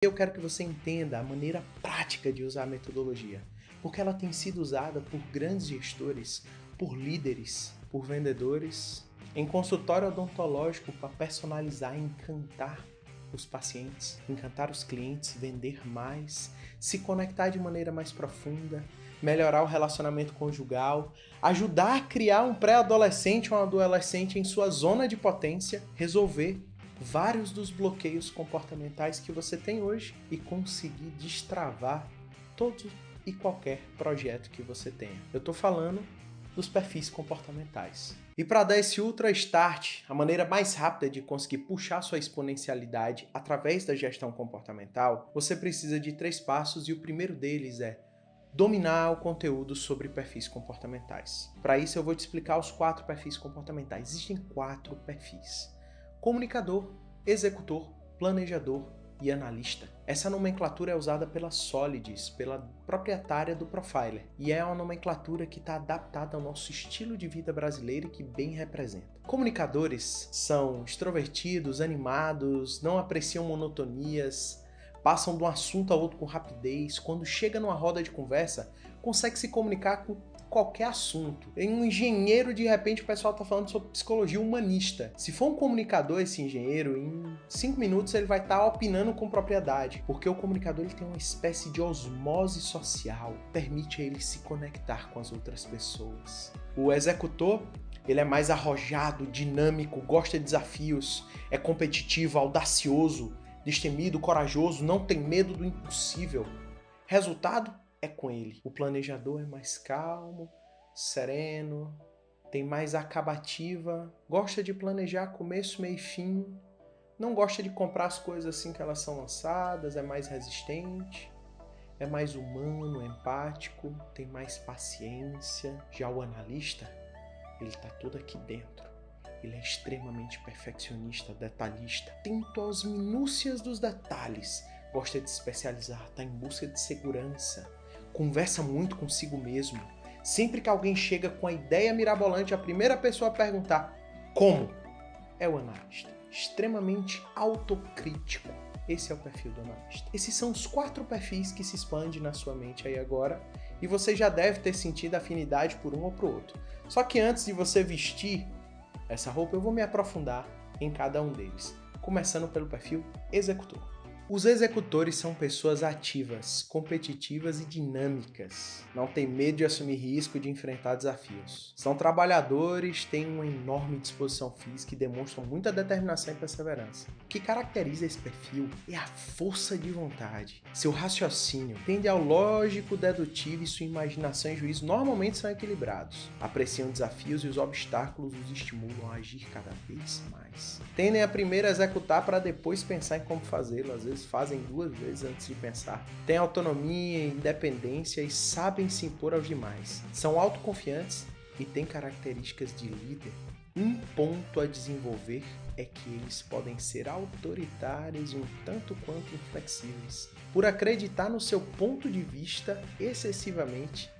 Eu quero que você entenda a maneira prática de usar a metodologia, porque ela tem sido usada por grandes gestores, por líderes, por vendedores, em consultório odontológico para personalizar e encantar os pacientes, encantar os clientes, vender mais, se conectar de maneira mais profunda, melhorar o relacionamento conjugal, ajudar a criar um pré-adolescente ou um adolescente em sua zona de potência, resolver vários dos bloqueios comportamentais que você tem hoje e conseguir destravar todo e qualquer projeto que você tenha. Eu estou falando dos perfis comportamentais. E para dar esse ultra start, a maneira mais rápida de conseguir puxar sua exponencialidade através da gestão comportamental, você precisa de 3 passos e o primeiro deles é dominar o conteúdo sobre perfis comportamentais. Para isso eu vou te explicar os 4 perfis comportamentais. Existem 4 perfis: comunicador, executor, planejador e analista. Essa nomenclatura é usada pela Solidus, pela proprietária do Profiler, e é uma nomenclatura que está adaptada ao nosso estilo de vida brasileiro e que bem representa. Comunicadores são extrovertidos, animados, não apreciam monotonias, passam de um assunto a outro com rapidez, quando chega numa roda de conversa, consegue se comunicar com qualquer assunto. Em um engenheiro, de repente, o pessoal está falando sobre psicologia humanista. Se for um comunicador, esse engenheiro, em 5 minutos ele vai estar opinando com propriedade, porque o comunicador ele tem uma espécie de osmose social, permite a ele se conectar com as outras pessoas. O executor, ele é mais arrojado, dinâmico, gosta de desafios, é competitivo, audacioso, destemido, corajoso, não tem medo do impossível. Resultado? É com ele. O planejador é mais calmo, sereno, tem mais acabativa, gosta de planejar começo, meio e fim, não gosta de comprar as coisas assim que elas são lançadas, é mais resistente, é mais humano, empático, tem mais paciência. Já o analista, ele está todo aqui dentro. Ele é extremamente perfeccionista, detalhista, atento às minúcias dos detalhes, gosta de se especializar, está em busca de segurança, conversa muito consigo mesmo. Sempre que alguém chega com a ideia mirabolante, a primeira pessoa a perguntar como é o analista. Extremamente autocrítico. Esse é o perfil do analista. Esses são os 4 perfis que se expandem na sua mente aí agora e você já deve ter sentido afinidade por um ou por outro. Só que antes de você vestir essa roupa, eu vou me aprofundar em cada um deles, começando pelo perfil executor. Os executores são pessoas ativas, competitivas e dinâmicas. Não tem medo de assumir risco e de enfrentar desafios. São trabalhadores, têm uma enorme disposição física e demonstram muita determinação e perseverança. O que caracteriza esse perfil é a força de vontade. Seu raciocínio tende ao lógico, dedutivo e sua imaginação e juízo normalmente são equilibrados. Apreciam desafios e os obstáculos os estimulam a agir cada vez mais. Tendem a primeiro executar para depois pensar em como fazê-lo, às vezes fazem 2 vezes antes de pensar. Têm autonomia, independência e sabem se impor aos demais. São autoconfiantes e têm características de líder. Um ponto a desenvolver é que eles podem ser autoritários e um tanto quanto inflexíveis, por acreditar no seu ponto de vista excessivamente,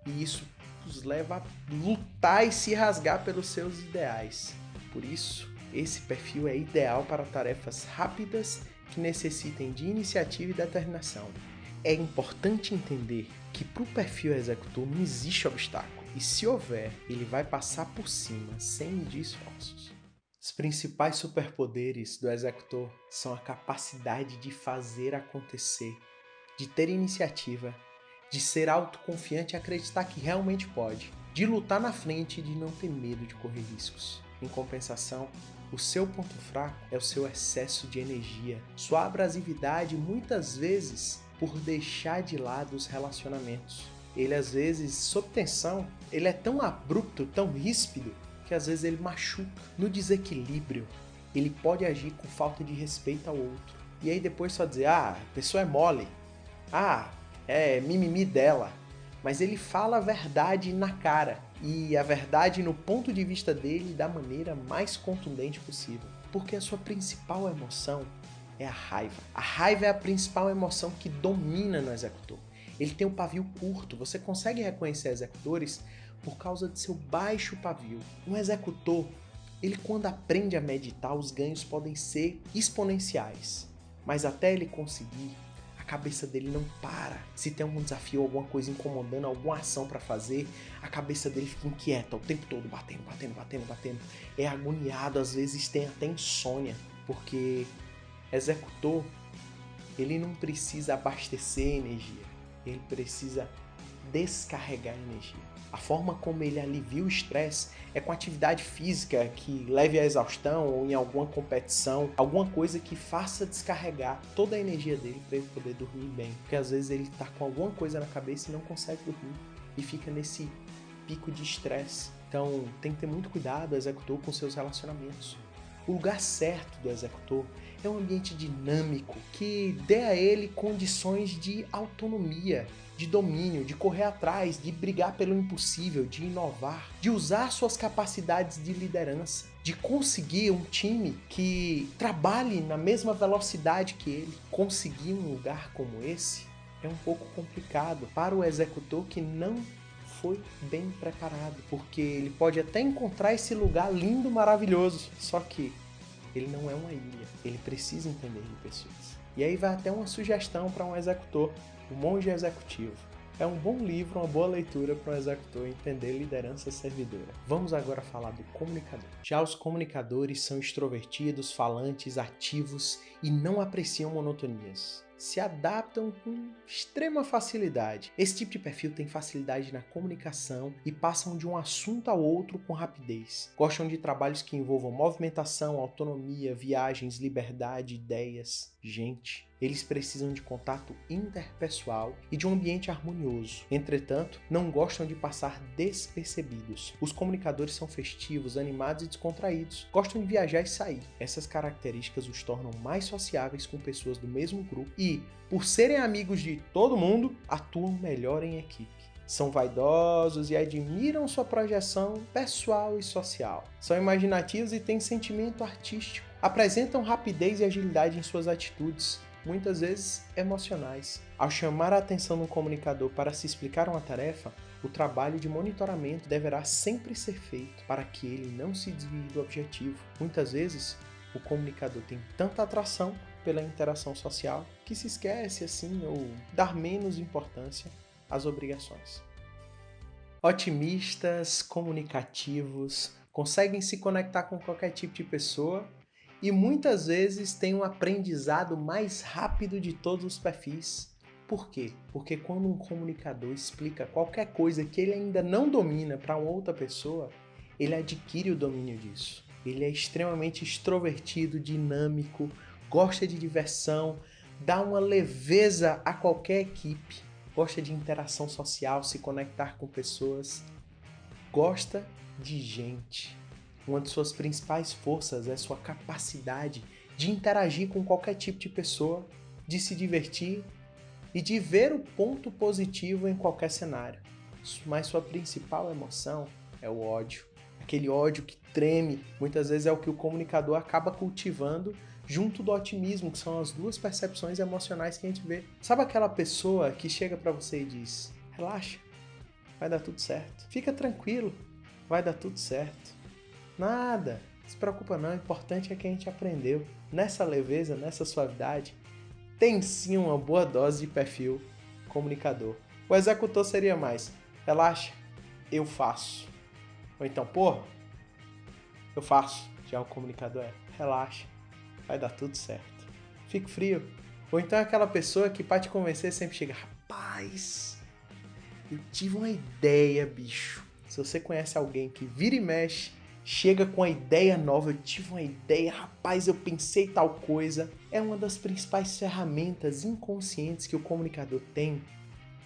e isso os leva a lutar e se rasgar pelos seus ideais. Por isso, esse perfil é ideal para tarefas rápidas que necessitem de iniciativa e determinação. É importante entender que para o perfil executor não existe obstáculo, e se houver, ele vai passar por cima sem medir esforços. Os principais superpoderes do executor são a capacidade de fazer acontecer, de ter iniciativa, de ser autoconfiante e acreditar que realmente pode, de lutar na frente e de não ter medo de correr riscos. Em compensação, o seu ponto fraco é o seu excesso de energia, sua abrasividade, muitas vezes por deixar de lado os relacionamentos. Ele às vezes, sob tensão, ele é tão abrupto, tão ríspido, que às vezes ele machuca. No desequilíbrio, ele pode agir com falta de respeito ao outro. E aí depois só dizer, a pessoa é mole, é mimimi dela. Mas ele fala a verdade na cara, e a verdade no ponto de vista dele da maneira mais contundente possível. Porque a sua principal emoção é a raiva. A raiva é a principal emoção que domina no executor. Ele tem um pavio curto, você consegue reconhecer executores por causa de seu baixo pavio. Um executor, ele quando aprende a meditar, os ganhos podem ser exponenciais. mas até ele conseguir, a cabeça dele não para. Se tem algum desafio, alguma coisa incomodando, alguma ação para fazer, a cabeça dele fica inquieta o tempo todo, batendo. É agoniado, às vezes tem até insônia, porque executor, ele não precisa abastecer energia, ele precisa descarregar energia. A forma como ele alivia o estresse é com atividade física que leve à exaustão ou em alguma competição, alguma coisa que faça descarregar toda a energia dele para ele poder dormir bem. Porque às vezes ele está com alguma coisa na cabeça e não consegue dormir e fica nesse pico de estresse. Então tem que ter muito cuidado, o executor, com seus relacionamentos. O lugar certo do executor é um ambiente dinâmico que dê a ele condições de autonomia, de domínio, de correr atrás, de brigar pelo impossível, de inovar, de usar suas capacidades de liderança, de conseguir um time que trabalhe na mesma velocidade que ele. Conseguir um lugar como esse é um pouco complicado para o executor que não foi bem preparado, porque ele pode até encontrar esse lugar lindo, maravilhoso, só que ele não é uma ilha, ele precisa entender de pessoas. E aí vai até uma sugestão para um executor, O Monge Executivo. É um bom livro, uma boa leitura para um executor entender liderança servidora. Vamos agora falar do comunicador. Já os comunicadores são extrovertidos, falantes, ativos e não apreciam monotonias. Se adaptam com extrema facilidade. Esse tipo de perfil tem facilidade na comunicação e passam de um assunto ao outro com rapidez. Gostam de trabalhos que envolvam movimentação, autonomia, viagens, liberdade, ideias, gente. Eles precisam de contato interpessoal e de um ambiente harmonioso. Entretanto, não gostam de passar despercebidos. Os comunicadores são festivos, animados e descontraídos. Gostam de viajar e sair. Essas características os tornam mais sociáveis com pessoas do mesmo grupo e, por serem amigos de todo mundo, atuam melhor em equipe. São vaidosos e admiram sua projeção pessoal e social. São imaginativos e têm sentimento artístico. Apresentam rapidez e agilidade em suas atitudes, muitas vezes emocionais. Ao chamar a atenção do comunicador para se explicar uma tarefa, o trabalho de monitoramento deverá sempre ser feito para que ele não se desvie do objetivo. Muitas vezes, o comunicador tem tanta atração pela interação social que se esquece assim ou dar menos importância às obrigações. Otimistas, comunicativos, conseguem se conectar com qualquer tipo de pessoa e muitas vezes têm um aprendizado mais rápido de todos os perfis. Por quê? Porque quando um comunicador explica qualquer coisa que ele ainda não domina para uma outra pessoa, ele adquire o domínio disso. Ele é extremamente extrovertido, dinâmico, gosta de diversão, dá uma leveza a qualquer equipe, gosta de interação social, se conectar com pessoas, gosta de gente. Uma de suas principais forças é sua capacidade de interagir com qualquer tipo de pessoa, de se divertir e de ver o ponto positivo em qualquer cenário. Mas sua principal emoção é o ódio. Aquele ódio que treme, muitas vezes é o que o comunicador acaba cultivando junto do otimismo, que são as duas percepções emocionais que a gente vê. Sabe aquela pessoa que chega para você e diz: relaxa, vai dar tudo certo. Fica tranquilo, vai dar tudo certo. Nada, se preocupa não, o importante é que a gente aprendeu. Nessa leveza, nessa suavidade, tem sim uma boa dose de perfil comunicador. O executor seria mais: relaxa, eu faço. Ou então, porra, eu faço. Já o comunicador é: relaxa, vai dar tudo certo. Fique frio. Ou então é aquela pessoa que para te convencer sempre chega: rapaz, eu tive uma ideia, bicho. Se você conhece alguém que vira e mexe, chega com uma ideia nova, eu tive uma ideia, rapaz, eu pensei tal coisa. É uma das principais ferramentas inconscientes que o comunicador tem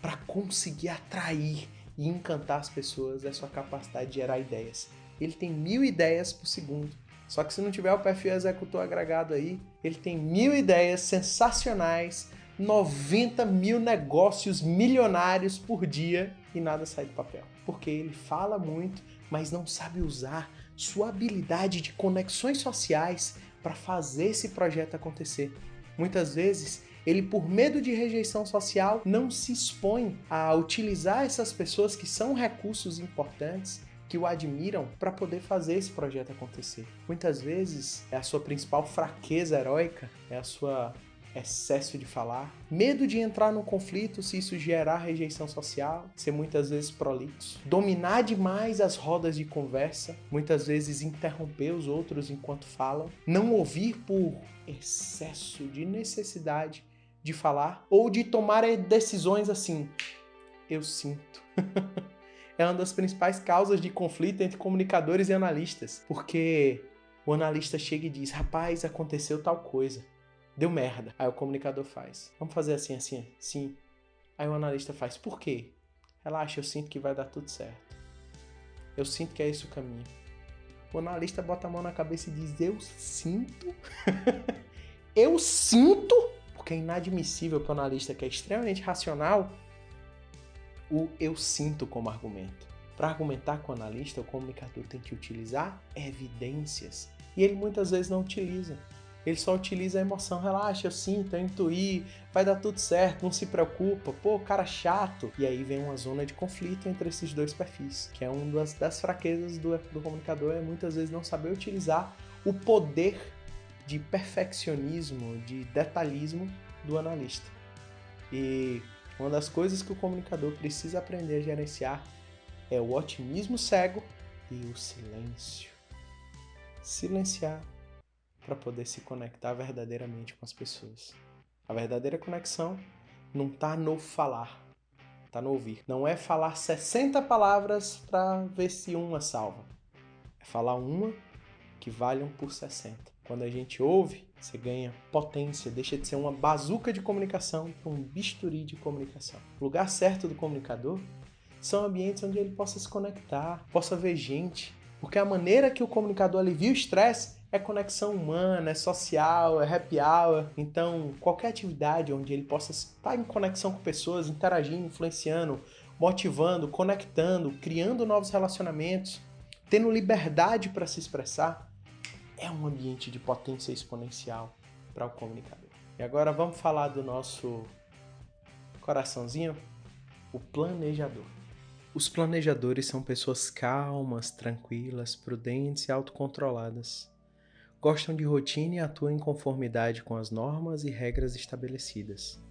para conseguir atrair e encantar as pessoas, é sua capacidade de gerar ideias. Ele tem 1000 ideias por segundo. Só que se não tiver o perfil executor agregado aí, ele tem 1000 ideias sensacionais, 90 mil negócios milionários por dia e nada sai do papel. Porque ele fala muito, mas não sabe usar sua habilidade de conexões sociais para fazer esse projeto acontecer. Muitas vezes, ele, por medo de rejeição social, não se expõe a utilizar essas pessoas que são recursos importantes, que o admiram, para poder fazer esse projeto acontecer. Muitas vezes, é a sua principal fraqueza heróica, é a sua excesso de falar, medo de entrar no conflito se isso gerar rejeição social, ser muitas vezes prolixo, dominar demais as rodas de conversa, muitas vezes interromper os outros enquanto falam, não ouvir por excesso de necessidade de falar ou de tomar decisões assim, eu sinto. É uma das principais causas de conflito entre comunicadores e analistas, porque o analista chega e diz, rapaz, aconteceu tal coisa. Deu merda. Aí o comunicador faz. Vamos fazer assim, assim, sim. Aí o analista faz. Por quê? Relaxa, eu sinto que vai dar tudo certo. Eu sinto que é esse o caminho. O analista bota a mão na cabeça e diz, eu sinto? Eu sinto? Porque é inadmissível para o analista que é extremamente racional o eu sinto como argumento. Para argumentar com o analista, o comunicador tem que utilizar evidências. E ele muitas vezes não utiliza. Ele só utiliza a emoção, relaxa, eu sinto, eu intuí, vai dar tudo certo, não se preocupa, pô, cara chato. E aí vem uma zona de conflito entre esses dois perfis, que é uma das fraquezas do comunicador, é muitas vezes não saber utilizar o poder de perfeccionismo, de detalhismo do analista. E uma das coisas que o comunicador precisa aprender a gerenciar é o otimismo cego e o silêncio. Silenciar para poder se conectar verdadeiramente com as pessoas. A verdadeira conexão não está no falar, está no ouvir. Não é falar 60 palavras para ver se uma salva. É falar uma que valham por 60. Quando a gente ouve, você ganha potência, deixa de ser uma bazuca de comunicação para um bisturi de comunicação. O lugar certo do comunicador são ambientes onde ele possa se conectar, possa ver gente, porque a maneira que o comunicador alivia o estresse é conexão humana, é social, é happy hour. Então, qualquer atividade onde ele possa estar em conexão com pessoas, interagindo, influenciando, motivando, conectando, criando novos relacionamentos, tendo liberdade para se expressar, é um ambiente de potência exponencial para o comunicador. E agora vamos falar do nosso coraçãozinho, o planejador. Os planejadores são pessoas calmas, tranquilas, prudentes e autocontroladas. Gostam de rotina e atuam em conformidade com as normas e regras estabelecidas.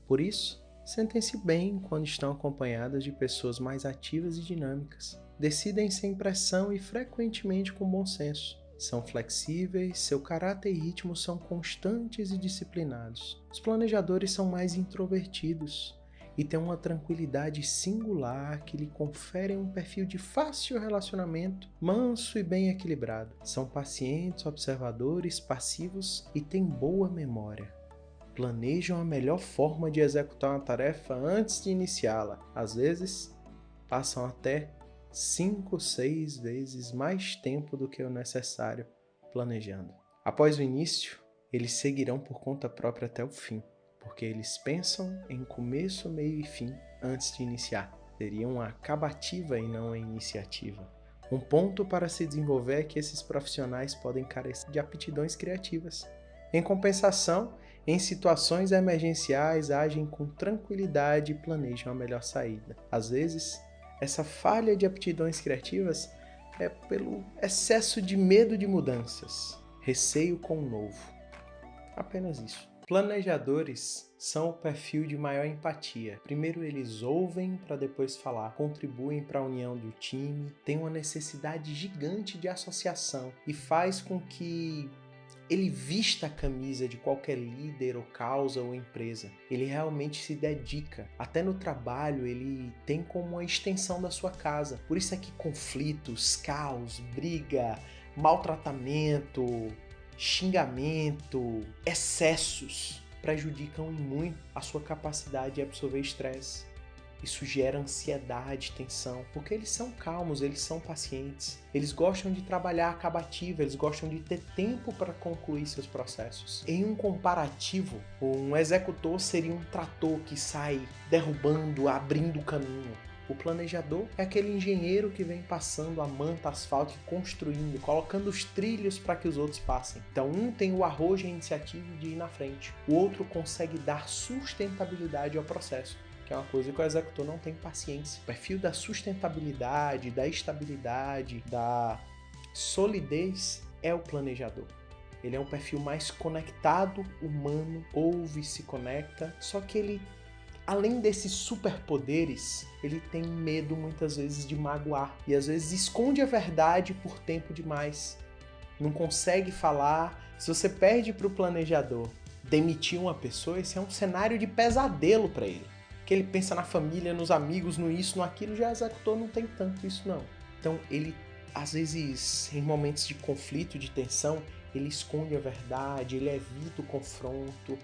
Por isso, sentem-se bem quando estão acompanhadas de pessoas mais ativas e dinâmicas. Decidem sem pressão e frequentemente com bom senso. São flexíveis, seu caráter e ritmo são constantes e disciplinados. Os planejadores são mais introvertidos e têm uma tranquilidade singular que lhe confere um perfil de fácil relacionamento, manso e bem equilibrado. São pacientes, observadores, passivos e têm boa memória. Planejam a melhor forma de executar uma tarefa antes de iniciá-la. Às vezes, passam até 5 ou 6 vezes mais tempo do que o necessário planejando. Após o início, eles seguirão por conta própria até o fim, porque eles pensam em começo, meio e fim antes de iniciar. Seria uma acabativa e não uma iniciativa. Um ponto para se desenvolver é que esses profissionais podem carecer de aptidões criativas. Em compensação, em situações emergenciais, agem com tranquilidade e planejam a melhor saída. Às vezes, essa falha de aptidões criativas é pelo excesso de medo de mudanças, receio com o novo. Apenas isso. Planejadores são o perfil de maior empatia. Primeiro eles ouvem para depois falar, contribuem para a união do time, têm uma necessidade gigante de associação e faz com que ele vista a camisa de qualquer líder ou causa ou empresa. Ele realmente se dedica. Até no trabalho ele tem como uma extensão da sua casa. Por isso é que conflitos, caos, briga, maltratamento, xingamento, excessos prejudicam muito a sua capacidade de absorver estresse. Isso gera ansiedade, tensão, porque eles são calmos, eles são pacientes. Eles gostam de trabalhar acabativo, eles gostam de ter tempo para concluir seus processos. Em um comparativo, um executor seria um trator que sai derrubando, abrindo o caminho. O planejador é aquele engenheiro que vem passando a manta asfáltica, construindo, colocando os trilhos para que os outros passem. Então um tem o arrojo e a iniciativa de ir na frente. O outro consegue dar sustentabilidade ao processo, que é uma coisa que o executor não tem paciência. O perfil da sustentabilidade, da estabilidade, da solidez é o planejador. Ele é um perfil mais conectado, humano, ouve, se conecta, só que ele, além desses superpoderes, ele tem medo muitas vezes de magoar e às vezes esconde a verdade por tempo demais. Não consegue falar. Se você perde para o planejador demitir uma pessoa, esse é um cenário de pesadelo para ele. Que ele pensa na família, nos amigos, no isso, no aquilo, já executor não tem tanto isso não. Então ele, às vezes, em momentos de conflito, de tensão, ele esconde a verdade, ele evita o confronto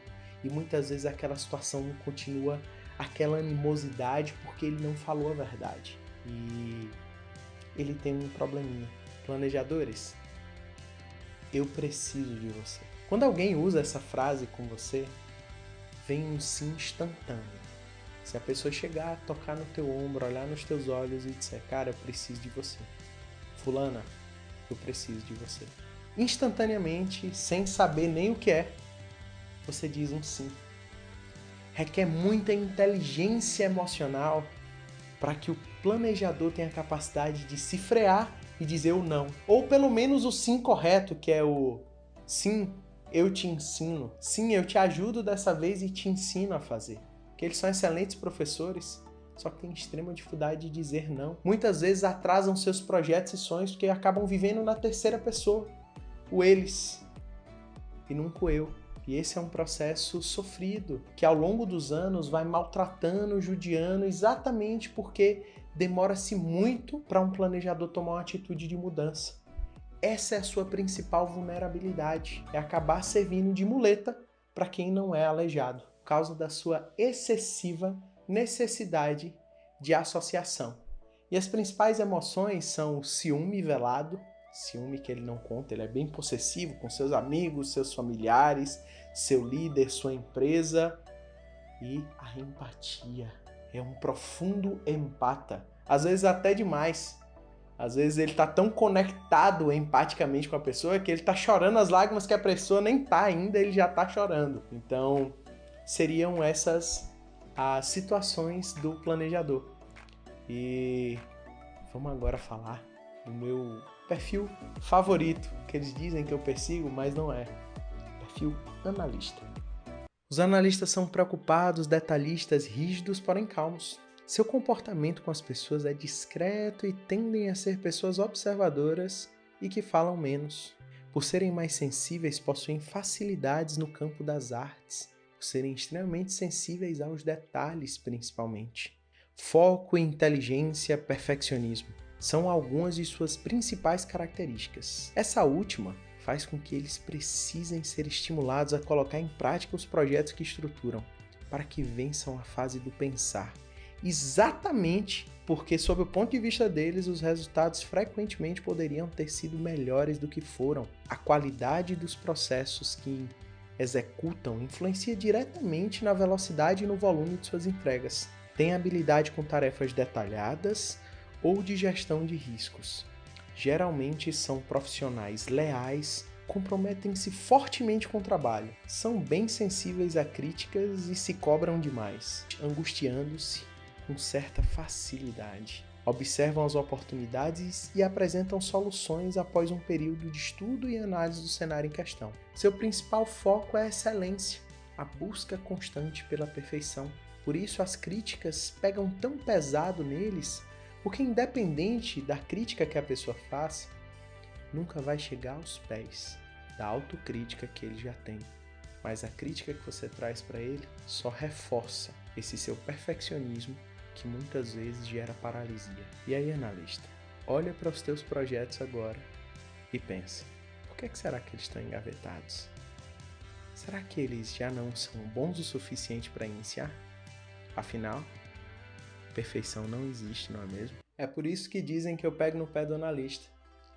e muitas vezes aquela situação continua aquela animosidade porque ele não falou a verdade. E ele tem um probleminha. Planejadores, eu preciso de você. Quando alguém usa essa frase com você, vem um sim instantâneo. Se a pessoa chegar, tocar no teu ombro, olhar nos teus olhos e disser, cara, eu preciso de você. Fulana, eu preciso de você. Instantaneamente, sem saber nem o que é, você diz um sim. Requer muita inteligência emocional para que o planejador tenha a capacidade de se frear e dizer o não. Ou pelo menos o sim correto, que é o sim, eu te ensino. Sim, eu te ajudo dessa vez e te ensino a fazer. Porque eles são excelentes professores, só que têm extrema dificuldade de dizer não. Muitas vezes atrasam seus projetos e sonhos porque acabam vivendo na terceira pessoa. O eles e nunca o eu. E esse é um processo sofrido, que ao longo dos anos vai maltratando, judiando, exatamente porque demora-se muito para um planejador tomar uma atitude de mudança. Essa é a sua principal vulnerabilidade, é acabar servindo de muleta para quem não é aleijado, por causa da sua excessiva necessidade de associação. E as principais emoções são o ciúme velado, ciúme que ele não conta, ele é bem possessivo com seus amigos, seus familiares, seu líder, sua empresa, e a empatia. É um profundo empata, às vezes até demais. Às vezes ele tá tão conectado empaticamente com a pessoa que ele tá chorando as lágrimas que a pessoa nem tá ainda, ele já tá chorando. Então, seriam essas as situações do planejador. E vamos agora falar do meu perfil favorito, que eles dizem que eu persigo, mas não é. Perfil analista. Os analistas são preocupados, detalhistas, rígidos, porém calmos. Seu comportamento com as pessoas é discreto e tendem a ser pessoas observadoras e que falam menos. Por serem mais sensíveis, possuem facilidades no campo das artes, por serem extremamente sensíveis aos detalhes, principalmente. Foco, inteligência, perfeccionismo são algumas de suas principais características. Essa última faz com que eles precisem ser estimulados a colocar em prática os projetos que estruturam, para que vençam a fase do pensar. Exatamente porque, sob o ponto de vista deles, os resultados frequentemente poderiam ter sido melhores do que foram. A qualidade dos processos que executam influencia diretamente na velocidade e no volume de suas entregas. Têm habilidade com tarefas detalhadas ou de gestão de riscos. Geralmente são profissionais leais, comprometem-se fortemente com o trabalho, são bem sensíveis a críticas e se cobram demais, angustiando-se com certa facilidade. Observam as oportunidades e apresentam soluções após um período de estudo e análise do cenário em questão. Seu principal foco é a excelência, a busca constante pela perfeição. Por isso as críticas pegam tão pesado neles, porque independente da crítica que a pessoa faça, nunca vai chegar aos pés da autocrítica que ele já tem. Mas a crítica que você traz para ele só reforça esse seu perfeccionismo que muitas vezes gera paralisia. E aí, analista, olha para os teus projetos agora e pensa, por que será que eles estão engavetados? Será que eles já não são bons o suficiente para iniciar? Afinal, perfeição não existe, não é mesmo? É por isso que dizem que eu pego no pé do analista.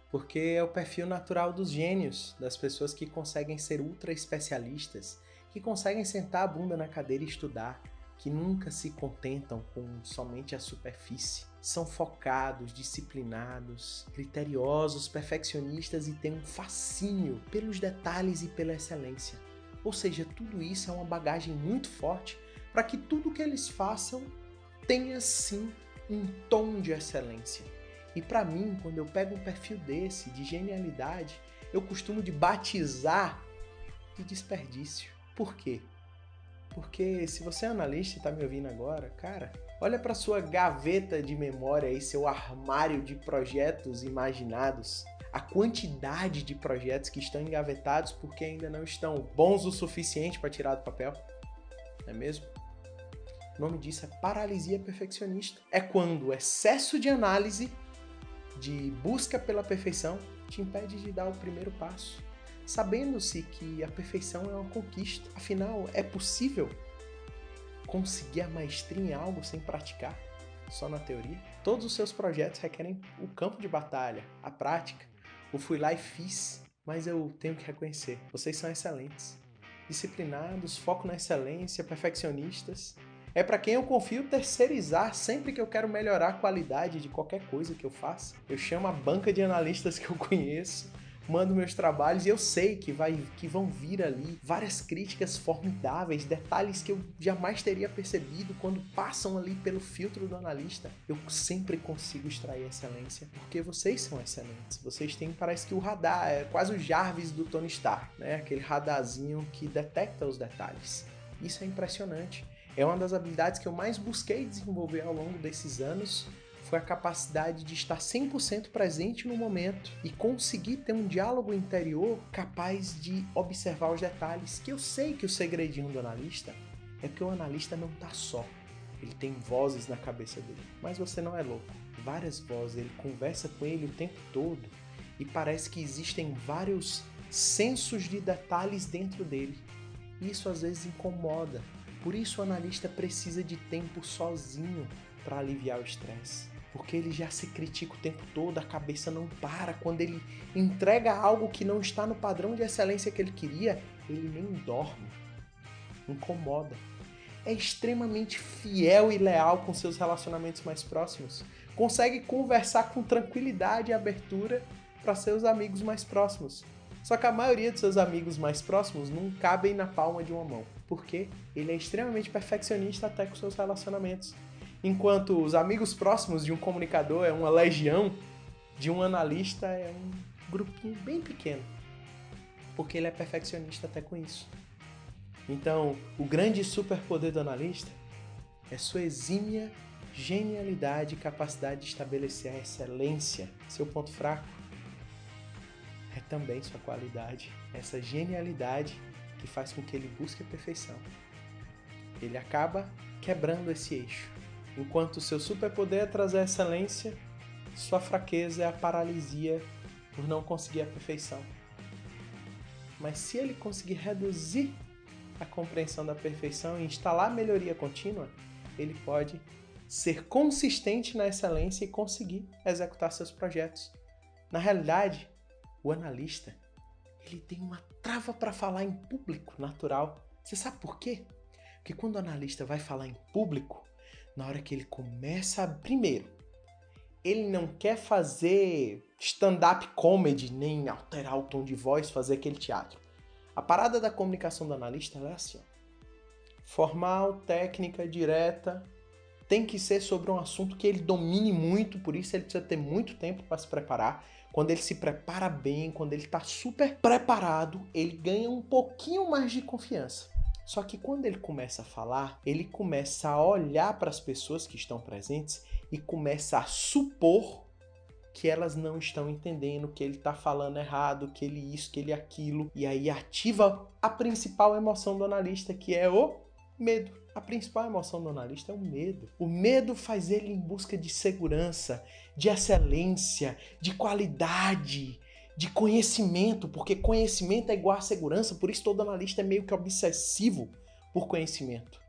Porque é o perfil natural dos gênios, das pessoas que conseguem ser ultra especialistas, que conseguem sentar a bunda na cadeira e estudar, que nunca se contentam com somente a superfície. São focados, disciplinados, criteriosos, perfeccionistas e têm um fascínio pelos detalhes e pela excelência. Ou seja, tudo isso é uma bagagem muito forte para que tudo que eles façam tenha sim um tom de excelência. E para mim, quando eu pego um perfil desse, de genialidade, eu costumo de batizar de desperdício. Por quê? Porque se você é analista e está me ouvindo agora, cara, olha para sua gaveta de memória aí, seu armário de projetos imaginados, a quantidade de projetos que estão engavetados porque ainda não estão bons o suficiente para tirar do papel, não é mesmo? O nome disso é paralisia perfeccionista. É quando o excesso de análise, de busca pela perfeição, te impede de dar o primeiro passo. Sabendo-se que a perfeição é uma conquista. Afinal, é possível conseguir a maestria em algo sem praticar, só na teoria? Todos os seus projetos requerem o campo de batalha, a prática. Eu fui lá e fiz, mas eu tenho que reconhecer, vocês são excelentes. Disciplinados, foco na excelência, perfeccionistas. É para quem eu confio terceirizar sempre que eu quero melhorar a qualidade de qualquer coisa que eu faça. Eu chamo a banca de analistas que eu conheço, mando meus trabalhos e eu sei que vão vir ali várias críticas formidáveis, detalhes que eu jamais teria percebido quando passam ali pelo filtro do analista. Eu sempre consigo extrair excelência, porque vocês são excelentes. Vocês têm, parece que o radar, é quase o Jarvis do Tony Stark, né? Aquele radarzinho que detecta os detalhes. Isso é impressionante. É uma das habilidades que eu mais busquei desenvolver ao longo desses anos, foi a capacidade de estar 100% presente no momento e conseguir ter um diálogo interior capaz de observar os detalhes, que eu sei que o segredinho do analista é que o analista não está só, ele tem vozes na cabeça dele, mas você não é louco, várias vozes, ele conversa com ele o tempo todo e parece que existem vários sensos de detalhes dentro dele, isso às vezes incomoda, por isso o analista precisa de tempo sozinho para aliviar o estresse. Porque ele já se critica o tempo todo, a cabeça não para. Quando ele entrega algo que não está no padrão de excelência que ele queria, ele nem dorme. Incomoda. É extremamente fiel e leal com seus relacionamentos mais próximos. Consegue conversar com tranquilidade e abertura para seus amigos mais próximos. Só que a maioria dos seus amigos mais próximos não cabem na palma de uma mão. Porque ele é extremamente perfeccionista até com seus relacionamentos. Enquanto os amigos próximos de um comunicador é uma legião, de um analista é um grupinho bem pequeno. Porque ele é perfeccionista até com isso. Então, o grande superpoder do analista é sua exímia genialidade e capacidade de estabelecer a excelência. Seu ponto fraco é também sua qualidade. Essa genialidade que faz com que ele busque a perfeição. Ele acaba quebrando esse eixo. Enquanto o seu superpoder é trazer a excelência, sua fraqueza é a paralisia por não conseguir a perfeição. Mas se ele conseguir reduzir a compreensão da perfeição e instalar a melhoria contínua, ele pode ser consistente na excelência e conseguir executar seus projetos. Na realidade, o analista ele tem uma trava para falar em público natural. Você sabe por quê? Porque quando o analista vai falar em público, na hora que ele começa, primeiro, ele não quer fazer stand-up comedy, nem alterar o tom de voz, fazer aquele teatro. A parada da comunicação do analista é assim, ó. Formal, técnica, direta, tem que ser sobre um assunto que ele domine muito, por isso ele precisa ter muito tempo para se preparar. Quando ele se prepara bem, quando ele está super preparado, ele ganha um pouquinho mais de confiança. Só que quando ele começa a falar, ele começa a olhar para as pessoas que estão presentes e começa a supor que elas não estão entendendo, que ele está falando errado, que ele isso, que ele aquilo. E aí ativa a principal emoção do analista, que é o medo. A principal emoção do analista é o medo. O medo faz ele em busca de segurança, de excelência, de qualidade, de conhecimento, porque conhecimento é igual a segurança, por isso todo analista é meio que obsessivo por conhecimento.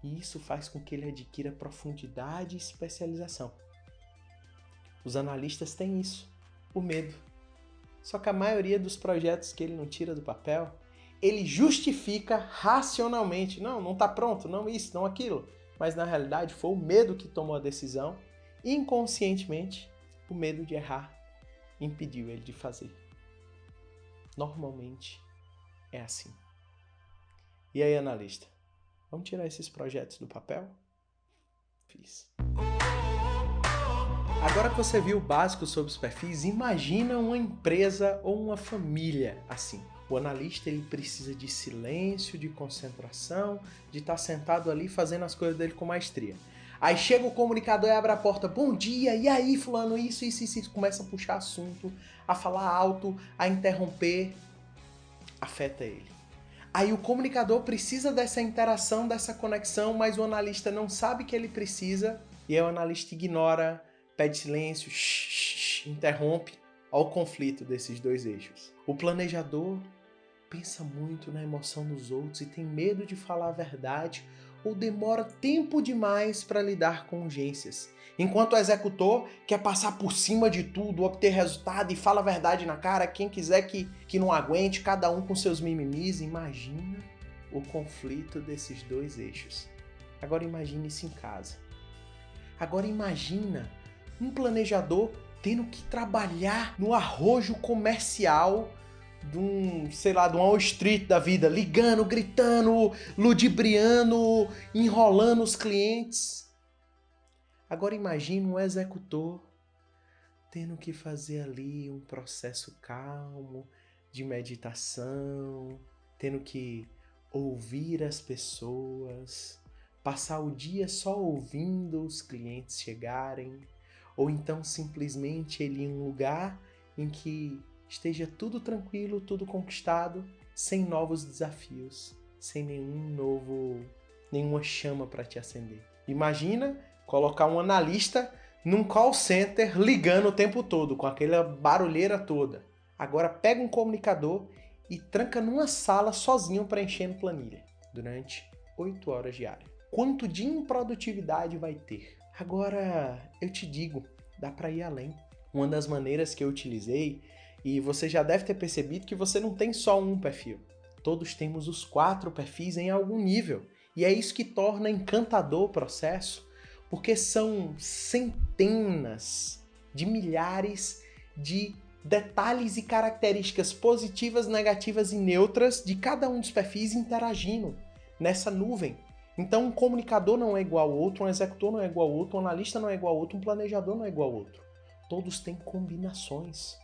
E isso faz com que ele adquira profundidade e especialização. Os analistas têm isso, o medo. Só que a maioria dos projetos que ele não tira do papel, ele justifica racionalmente. Não está pronto, não isso, não aquilo. Mas na realidade foi o medo que tomou a decisão. Inconscientemente, o medo de errar impediu ele de fazer. Normalmente é assim. E aí, analista? Vamos tirar esses projetos do papel? Fiz. Agora que você viu o básico sobre os perfis, imagina uma empresa ou uma família assim. O analista ele precisa de silêncio, de concentração, de estar sentado ali fazendo as coisas dele com maestria. Aí chega o comunicador e abre a porta, bom dia, e aí fulano, isso, começa a puxar assunto, a falar alto, a interromper, afeta ele. Aí o comunicador precisa dessa interação, dessa conexão, mas o analista não sabe que ele precisa, e aí o analista ignora, pede silêncio, interrompe. Olha o conflito desses dois eixos. O planejador pensa muito na emoção dos outros e tem medo de falar a verdade ou demora tempo demais para lidar com urgências. Enquanto o executor quer passar por cima de tudo, obter resultado e fala a verdade na cara, quem quiser que não aguente, cada um com seus mimimis. Imagina o conflito desses dois eixos. Agora imagine isso em casa. Agora imagina um planejador tendo que trabalhar no arrojo comercial de uma Wall Street da vida, ligando, gritando, ludibriando, enrolando os clientes. Agora imagine um executor tendo que fazer ali um processo calmo de meditação, tendo que ouvir as pessoas, passar o dia só ouvindo os clientes chegarem, ou então simplesmente ele ir em um lugar em que esteja tudo tranquilo, tudo conquistado, sem novos desafios, sem nenhuma chama para te acender. Imagina colocar um analista num call center ligando o tempo todo, com aquela barulheira toda. Agora pega um comunicador e tranca numa sala sozinho preenchendo planilha durante 8 horas diárias. Quanto de improdutividade vai ter? Agora eu te digo, dá para ir além. Uma das maneiras que eu utilizei, e você já deve ter percebido que você não tem só um perfil. Todos temos os 4 perfis em algum nível. E é isso que torna encantador o processo, porque são centenas de milhares de detalhes e características positivas, negativas e neutras de cada um dos perfis interagindo nessa nuvem. Então um comunicador não é igual ao outro, um executor não é igual ao outro, um analista não é igual ao outro, um planejador não é igual ao outro. Todos têm combinações.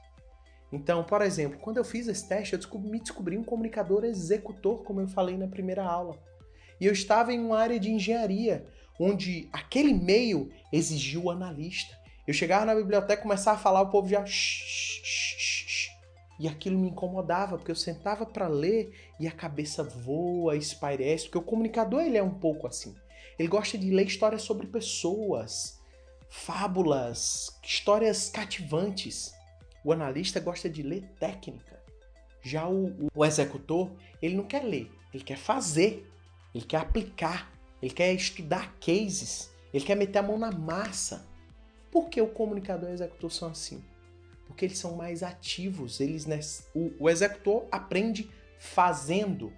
Então, por exemplo, quando eu fiz esse teste, eu me descobri um comunicador executor, como eu falei na primeira aula. E eu estava em uma área de engenharia, onde aquele meio exigia o analista. Eu chegava na biblioteca, começava a falar, o povo já... E aquilo me incomodava, porque eu sentava para ler e a cabeça voa, espairece, porque o comunicador ele é um pouco assim. Ele gosta de ler histórias sobre pessoas, fábulas, histórias cativantes. O analista gosta de ler técnica. Já o executor, ele não quer ler, ele quer fazer, ele quer aplicar, ele quer estudar cases, ele quer meter a mão na massa. Por que o comunicador e o executor são assim? Porque eles são mais ativos. O executor aprende fazendo,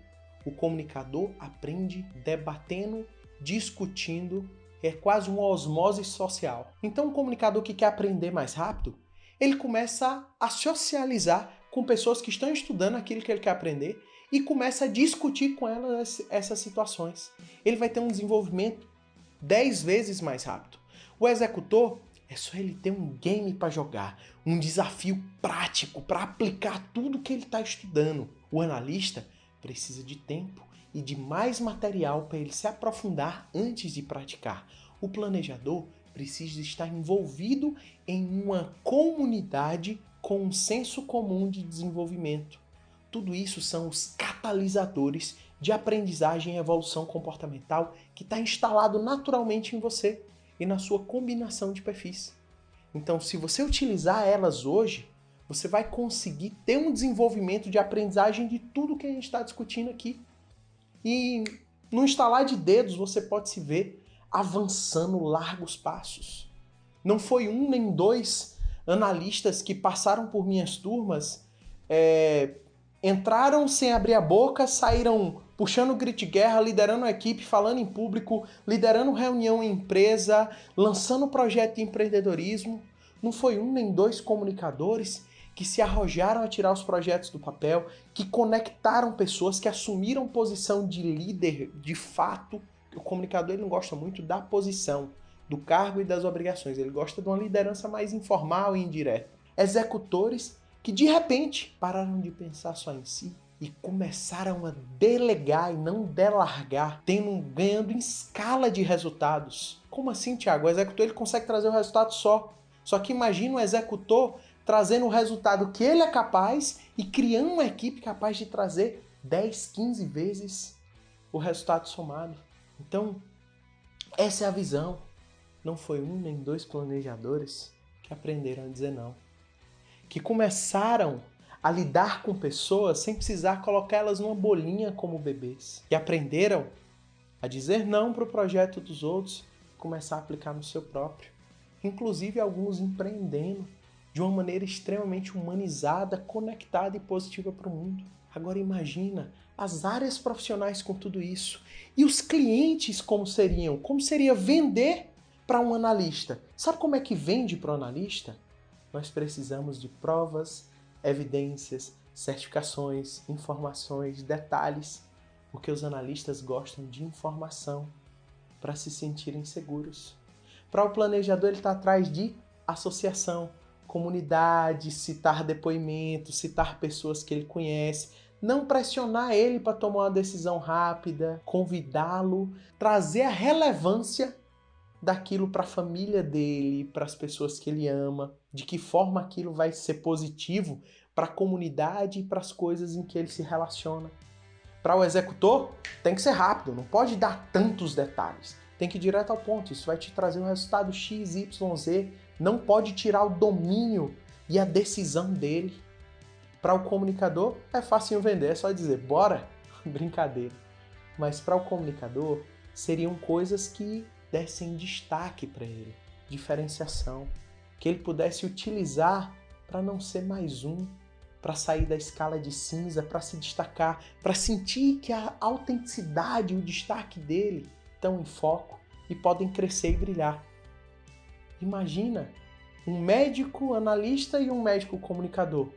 o comunicador aprende debatendo, discutindo, é quase uma osmose social. Então o comunicador que quer aprender mais rápido, ele começa a socializar com pessoas que estão estudando aquilo que ele quer aprender e começa a discutir com elas essas situações. Ele vai ter um desenvolvimento 10 vezes mais rápido. O executor, é só ele ter um game para jogar, um desafio prático para aplicar tudo que ele está estudando. O analista precisa de tempo e de mais material para ele se aprofundar antes de praticar. O planejador precisa estar envolvido em uma comunidade com um senso comum de desenvolvimento. Tudo isso são os catalisadores de aprendizagem e evolução comportamental que está instalado naturalmente em você e na sua combinação de perfis. Então, se você utilizar elas hoje, você vai conseguir ter um desenvolvimento de aprendizagem de tudo que a gente está discutindo aqui. E no instalar de dedos você pode se ver avançando largos passos. Não foi um nem dois analistas que passaram por minhas turmas, entraram sem abrir a boca, saíram puxando grito de guerra, liderando a equipe, falando em público, liderando reunião em empresa, lançando projeto de empreendedorismo. Não foi um nem dois comunicadores que se arrojaram a tirar os projetos do papel, que conectaram pessoas, que assumiram posição de líder de fato. O comunicador ele não gosta muito da posição, do cargo e das obrigações. Ele gosta de uma liderança mais informal e indireta. Executores que, de repente, pararam de pensar só em si e começaram a delegar e não delargar, ganhando em escala de resultados. Como assim, Thiago? O executor ele consegue trazer o resultado só. Só que imagina o executor trazendo o resultado que ele é capaz e criando uma equipe capaz de trazer 10, 15 vezes o resultado somado. Então, essa é a visão. Não foi um nem dois planejadores que aprenderam a dizer não. Que começaram a lidar com pessoas sem precisar colocá-las numa bolinha como bebês. E aprenderam a dizer não para o projeto dos outros e começar a aplicar no seu próprio. Inclusive alguns empreendendo de uma maneira extremamente humanizada, conectada e positiva para o mundo. Agora imagina as áreas profissionais com tudo isso. E os clientes como seriam? Como seria vender para um analista? Sabe como é que vende para o analista? Nós precisamos de provas, evidências, certificações, informações, detalhes, porque os analistas gostam de informação para se sentirem seguros. Para o planejador, ele está atrás de associação, comunidade, citar depoimentos, citar pessoas que ele conhece, não pressionar ele para tomar uma decisão rápida, convidá-lo, trazer a relevância daquilo para a família dele, para as pessoas que ele ama, de que forma aquilo vai ser positivo para a comunidade e para as coisas em que ele se relaciona. Para o executor, tem que ser rápido, não pode dar tantos detalhes. Tem que ir direto ao ponto, isso vai te trazer um resultado X, Y, Z, não pode tirar o domínio e a decisão dele. Para o comunicador, é fácil vender, é só dizer, bora, brincadeira. Mas para o comunicador, seriam coisas que dessem destaque para ele, diferenciação, que ele pudesse utilizar para não ser mais um, para sair da escala de cinza, para se destacar, para sentir que a autenticidade e o destaque dele estão em foco e podem crescer e brilhar. Imagina um médico analista e um médico comunicador.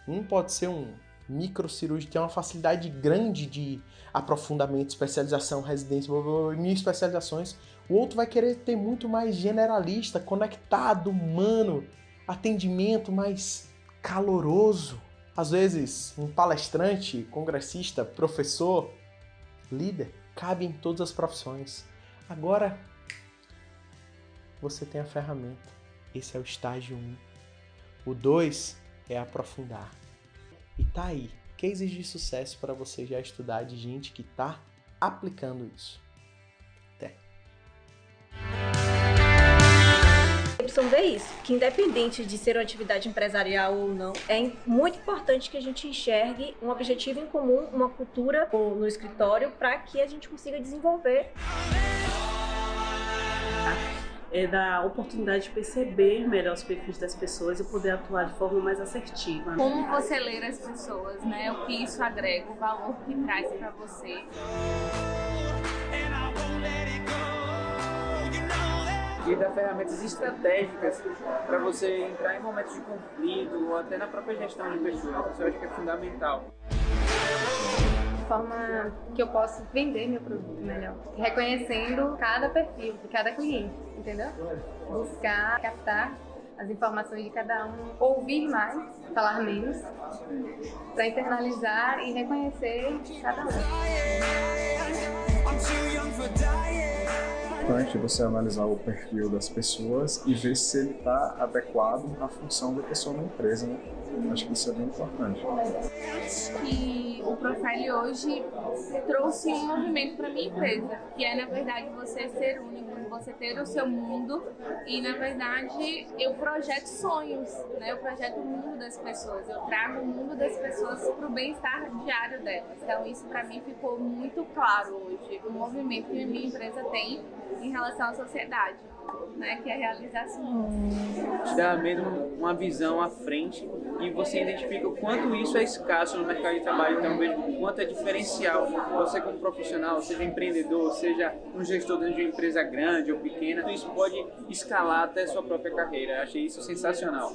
Um pode ser um microcirúrgico, tem uma facilidade grande de aprofundamento, especialização, residência, mil especializações. O outro vai querer ter muito mais generalista, conectado, humano, atendimento mais caloroso. Às vezes, um palestrante, congressista, professor, líder, cabe em todas as profissões. Agora, você tem a ferramenta. Esse é o estágio 1. O 2 é aprofundar. E tá aí, cases de sucesso para você já estudar de gente que tá aplicando isso. Até. Ver isso, que independente de ser uma atividade empresarial ou não, é muito importante que a gente enxergue um objetivo em comum, uma cultura no escritório, para que a gente consiga desenvolver. É dar oportunidade de perceber melhor os perfis das pessoas e poder atuar de forma mais assertiva. Como você ler as pessoas, né? O que isso agrega, o valor que traz para você. E dar ferramentas estratégicas para você entrar em momentos de conflito ou até na própria gestão de pessoas. Isso eu acho que é fundamental. De forma que eu possa vender meu produto melhor, reconhecendo cada perfil de cada cliente, entendeu? Buscar, captar as informações de cada um, ouvir mais, falar menos, para internalizar e reconhecer cada um. É importante você analisar o perfil das pessoas e ver se ele está adequado à função da pessoa na empresa, né? Acho que isso é bem importante. E o Profile hoje trouxe um movimento para minha empresa, que é, na verdade, você ser único, você ter o seu mundo e, na verdade, eu projeto sonhos, né? Eu projeto o mundo das pessoas, eu trago o mundo das pessoas para o bem-estar diário delas. Então, isso para mim ficou muito claro hoje, o movimento que a minha empresa tem em relação à sociedade, né? Que é a realização. Te dá mesmo uma visão à frente e você identifica o quanto isso é escasso no mercado de trabalho, então mesmo o quanto é diferencial. Você como profissional, seja empreendedor, seja um gestor dentro de uma empresa grande ou pequena, isso pode escalar até a sua própria carreira. Eu achei isso sensacional.